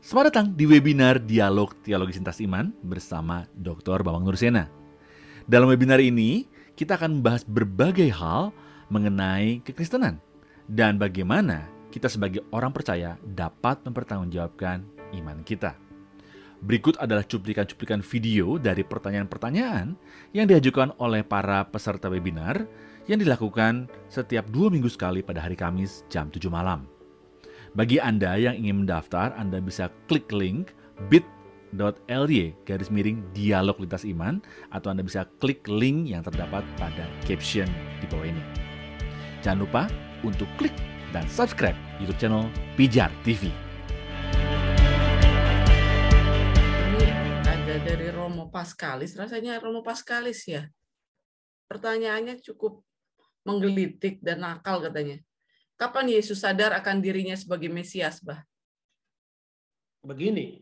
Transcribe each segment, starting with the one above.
Selamat datang di webinar Dialog Teologi Sintas Iman bersama Dr. Bambang Nursena. Dalam webinar ini, kita akan membahas berbagai hal mengenai kekristenan dan bagaimana kita sebagai orang percaya dapat mempertanggungjawabkan iman kita. Berikut adalah cuplikan-cuplikan video dari pertanyaan-pertanyaan yang diajukan oleh para peserta webinar yang dilakukan setiap 2 minggu sekali pada hari Kamis jam 7 malam. Bagi Anda yang ingin mendaftar, Anda bisa klik link bit.ly/dialog lintas iman atau Anda bisa klik link yang terdapat pada caption di bawah ini. Jangan lupa untuk klik dan subscribe YouTube channel Pijar TV. Ini ada dari Romo Paskalis, rasanya Romo Paskalis ya. Pertanyaannya cukup menggelitik dan nakal katanya. Kapan Yesus sadar akan dirinya sebagai Mesias, Bah? Begini,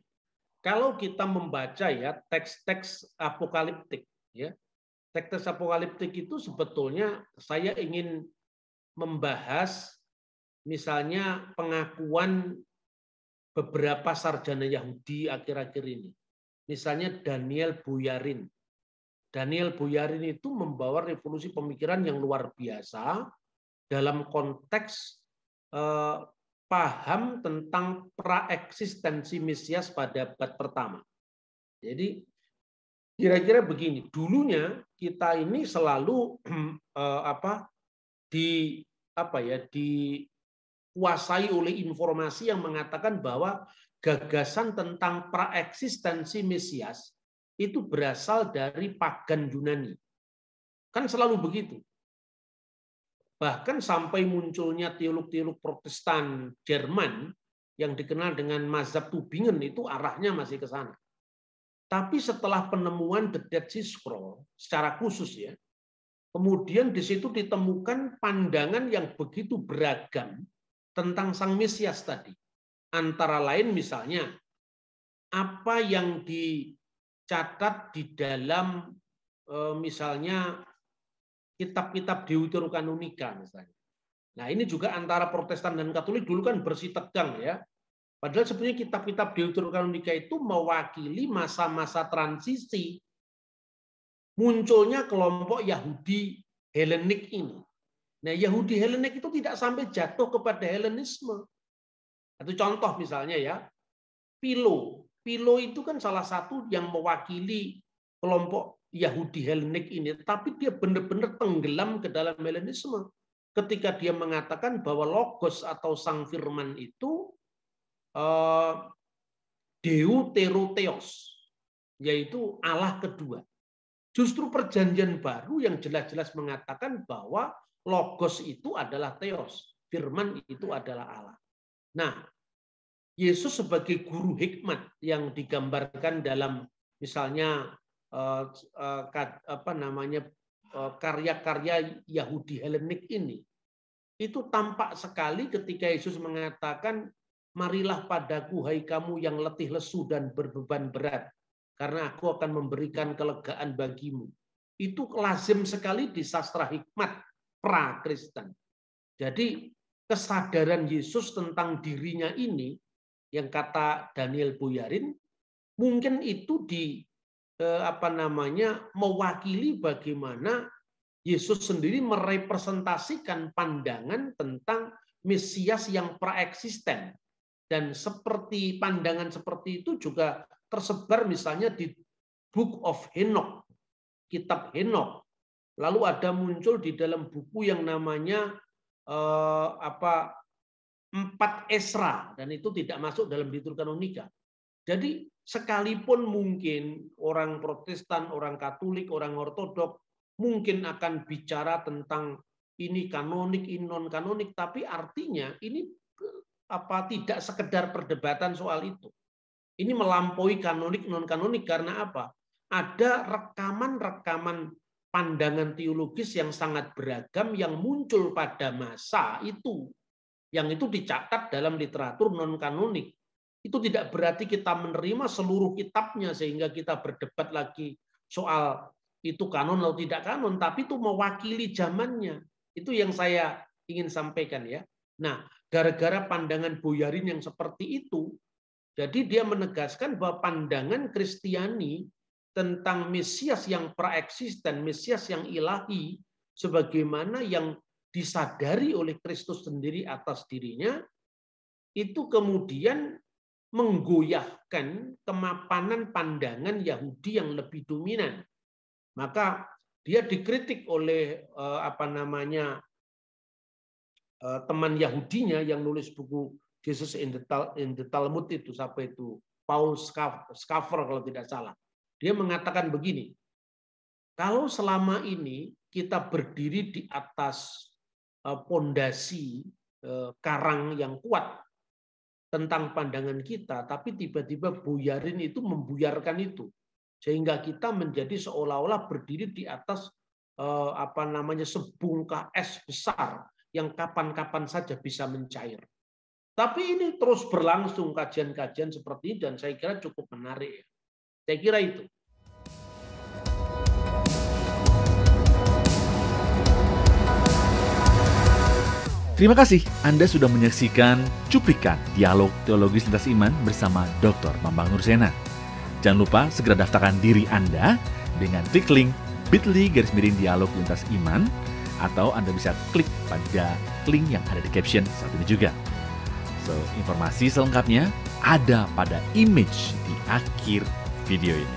kalau kita membaca ya teks-teks apokaliptik, ya teks-teks apokaliptik itu sebetulnya saya ingin membahas misalnya pengakuan beberapa sarjana Yahudi akhir-akhir ini. Misalnya Daniel Boyarin. Daniel Boyarin itu membawa revolusi pemikiran yang luar biasa dalam konteks paham tentang praeksistensi Mesias pada abad pertama. Jadi kira-kira begini, dulunya kita ini selalu dikuasai oleh informasi yang mengatakan bahwa gagasan tentang praeksistensi Mesias itu berasal dari pagan Yunani. Kan selalu begitu. Bahkan sampai munculnya teolog-teolog Protestan Jerman yang dikenal dengan mazhab Tübingen itu arahnya masih ke sana. Tapi setelah penemuan The Dead Sea Scroll secara khusus ya, kemudian di situ ditemukan pandangan yang begitu beragam tentang Sang Mesias tadi. Antara lain misalnya apa yang dicatat di dalam misalnya kitab-kitab Deuterokanonika misalnya. Nah ini juga antara Protestan dan Katolik dulu kan bersih tegang ya. Padahal sebenarnya kitab-kitab Deuterokanonika itu mewakili masa-masa transisi munculnya kelompok Yahudi Helenik ini. Nah Yahudi Helenik itu tidak sampai jatuh kepada Helenisme. Satu contoh misalnya ya, Philo. Philo itu kan salah satu yang mewakili kelompok Yahudi Helenik ini, tapi dia benar-benar tenggelam ke dalam Helenisme ketika dia mengatakan bahwa Logos atau Sang Firman itu Deuterotheos, yaitu Allah kedua. Justru Perjanjian Baru yang jelas-jelas mengatakan bahwa Logos itu adalah Theos, Firman itu adalah Allah. Nah, Yesus sebagai guru hikmat yang digambarkan dalam misalnya karya-karya Yahudi Helenik ini itu tampak sekali ketika Yesus mengatakan marilah padaku hai kamu yang letih lesu dan berbeban berat karena aku akan memberikan kelegaan bagimu. Itu lazim sekali di sastra hikmat pra-Kristen. Jadi kesadaran Yesus tentang dirinya ini yang kata Daniel Boyarin mungkin itu mewakili bagaimana Yesus sendiri merepresentasikan pandangan tentang Mesias yang praeksisten. Dan seperti pandangan seperti itu juga tersebar misalnya di Book of Enoch, kitab Enoch. Lalu ada muncul di dalam buku yang namanya 4 Esra, dan itu tidak masuk dalam Deuterokanonika. Jadi sekalipun mungkin orang Protestan, orang Katolik, orang Ortodok mungkin akan bicara tentang ini kanonik, ini non kanonik, tapi artinya ini tidak sekedar perdebatan soal itu. Ini melampaui kanonik non kanonik karena apa? Ada rekaman-rekaman pandangan teologis yang sangat beragam yang muncul pada masa itu, yang itu dicatat dalam literatur non kanonik. Itu tidak berarti kita menerima seluruh kitabnya sehingga kita berdebat lagi soal itu kanon atau tidak kanon, tapi itu mewakili zamannya. Itu yang saya ingin sampaikan ya. Nah, gara-gara pandangan Boyarin yang seperti itu, Jadi dia menegaskan bahwa pandangan Kristiani tentang Mesias yang praeksisten, Mesias yang ilahi, sebagaimana yang disadari oleh Kristus sendiri atas dirinya, itu kemudian menggoyahkan kemapanan pandangan Yahudi yang lebih dominan. Maka dia dikritik oleh teman Yahudinya yang nulis buku Jesus in the Talmud itu, siapa itu? Paul Schaeffer kalau tidak salah. Dia mengatakan begini, kalau selama ini kita berdiri di atas pondasi karang yang kuat tentang pandangan kita, tapi tiba-tiba buyarin itu membuyarkan itu, sehingga kita menjadi seolah-olah berdiri di atas sebungkah es besar yang kapan-kapan saja bisa mencair. Tapi ini terus berlangsung kajian-kajian seperti ini, dan saya kira cukup menarik. Saya kira itu. Terima kasih Anda sudah menyaksikan cuplikan dialog teologis lintas iman bersama Dr. Bambang Nursena. Jangan lupa segera daftarkan diri Anda dengan klik link bit.ly/dialog lintas iman, atau Anda bisa klik pada link yang ada di caption saat ini juga. So, informasi selengkapnya ada pada image di akhir video ini.